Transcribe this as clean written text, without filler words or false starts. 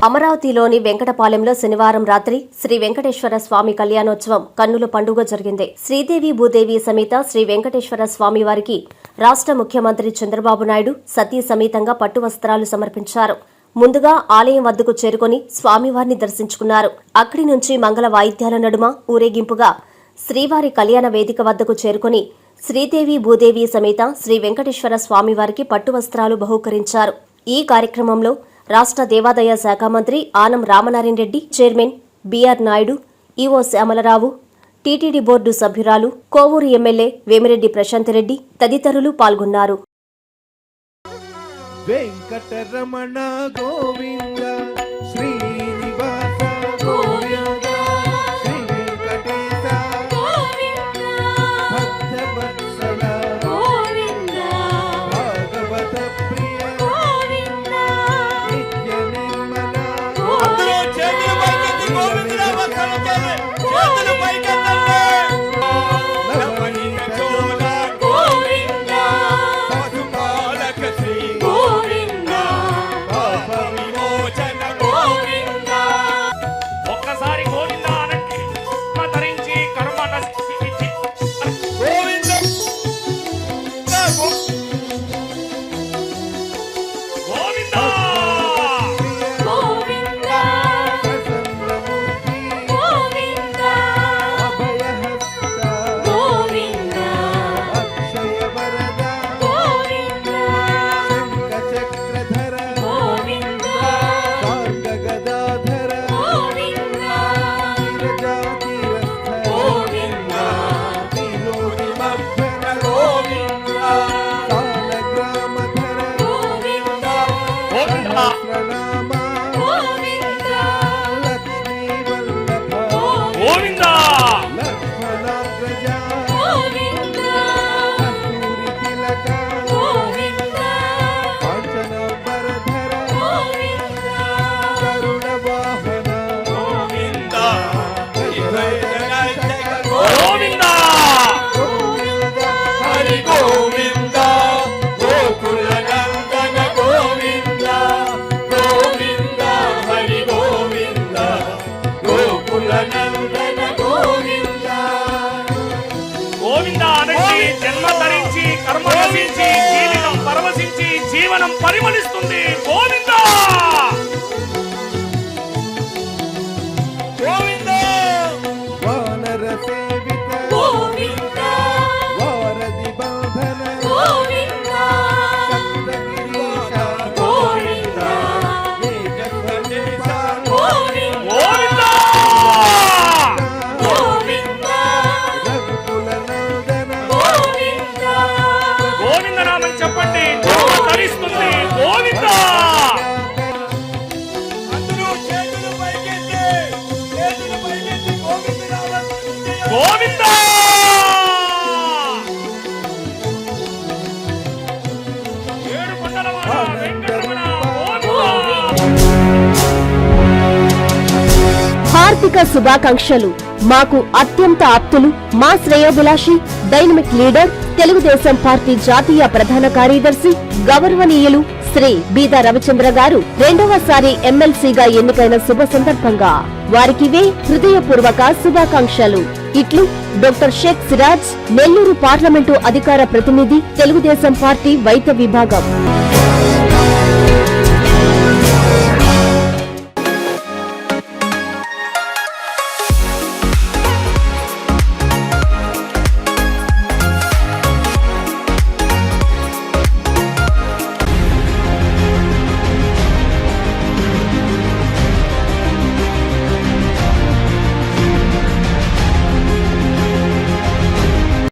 అమరావతిలోని వెంకటపాలెంలో శనివారం రాత్రి శ్రీ వెంకటేశ్వర స్వామి కళ్యాణోత్సవం కన్నుల పండుగ జరిగింది. శ్రీదేవి భూదేవి సమేత శ్రీ వెంకటేశ్వర స్వామి వారికి రాష్ట్ర ముఖ్యమంత్రి చంద్రబాబు నాయుడు సతీ సమేతంగా పట్టు వస్త్రాలు సమర్పించారు. ముందుగా ఆలయం వద్దకు చేరుకుని స్వామివారిని దర్శించుకున్నారు. అక్కడి నుంచి మంగళ వాయిద్యాల నడుమ ఊరేగింపుగా శ్రీవారి కళ్యాణ వేదిక వద్దకు చేరుకుని శ్రీదేవి భూదేవి సమేత శ్రీ వెంకటేశ్వర స్వామివారికి పట్టు వస్త్రాలు బహూకరించారు. ఈ కార్యక్రమంలో రాష్ట్ర దేవాదాయ శాఖ మంత్రి Anam Ramanarayana Reddy, chairman B R Naidu, EO Syamalarao, TTD board సభ్యురాలు, కోవూరు ఎమ్మెల్యే వేమిరెడ్డి ప్రశాంత్ రెడ్డి తదితరులు పాల్గొన్నారు. వెంకటరమణ గోవింద శ్రీనివాస గోవింద శ్రీ వెంకటేశ భక్తవత్సల గోవింద భాగవత ప్రియ గోవింద నిత్య నిర్మల అందరూ చేతులు పైకెత్తి గోవింద వత్సలతోనే చేతులు పైకెత్తండి. నవనీత చోళ గోవింద పశుపాలక శ్రీ జీవనం పరిమళిస్తుంది. గోవింద గోవింద వానర సేవిత గోవింద వారధి బంధన గోవింద సప్తగిరీశ గోవింద ఏకసందేశ గోవింద గోవింద రఘుకుల నందన గోవింద గోవింద నామం చెప్పండి. హార్దిక శుభాకాంక్షలు. మాకు అత్యంత ఆప్తులు, మా శ్రేయోభిలాషి, డైనమిక్ లీడర్, తెలుగుదేశం పార్టీ జాతీయ ప్రధాన కార్యదర్శి గౌరవనీయులు శ్రీ బీదా రవిచంద్ర గారు రెండవసారి ఎమ్మెల్సీగా ఎన్నికైన శుభ సందర్భంగా వారికివే హృదయపూర్వక శుభాకాంక్షలు. ఇట్లు డాక్టర్ షేక్ సిరాజ్, నెల్లూరు పార్లమెంటు అధికార ప్రతినిధి, తెలుగుదేశం పార్టీ వైద్య విభాగం.